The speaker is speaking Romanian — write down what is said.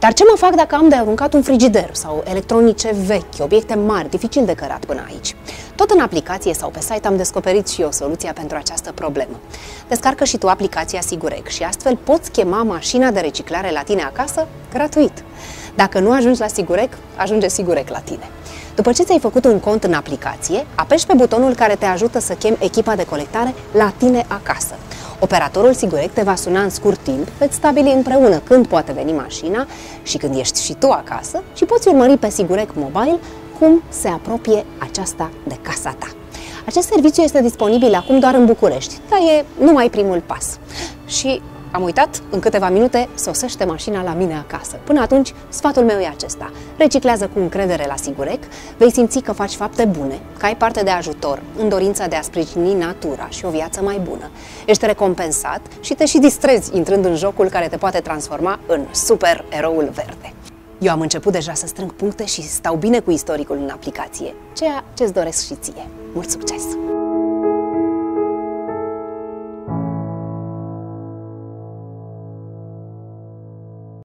Dar ce mă fac dacă am de aruncat un frigider sau electronice vechi, obiecte mari, dificil de cărat până aici? Tot în aplicație sau pe site am descoperit și eu soluția pentru această problemă. Descarcă și tu aplicația Sigurec și astfel poți chema mașina de reciclare la tine acasă gratuit. Dacă nu ajungi la Sigurec, ajunge Sigurec la tine. După ce ți-ai făcut un cont în aplicație, apeși pe butonul care te ajută să chemi echipa de colectare la tine acasă. Operatorul Sigurec te va suna în scurt timp, veți stabili împreună când poate veni mașina și când ești și tu acasă și poți urmări pe Sigurec Mobile cum se apropie aceasta de casa ta. Acest serviciu este disponibil acum doar în București, dar e numai primul pas. Și am uitat, în câteva minute sosește mașina la mine acasă. Până atunci, sfatul meu e acesta. Reciclează cu încredere la Sigurec, vei simți că faci fapte bune, că ai parte de ajutor în dorința de a sprijini natura și o viață mai bună. Ești recompensat și te și distrezi intrând în jocul care te poate transforma în super-eroul verde. Eu am început deja să strâng puncte și stau bine cu istoricul în aplicație, ceea ce-ți doresc și ție. Mult succes!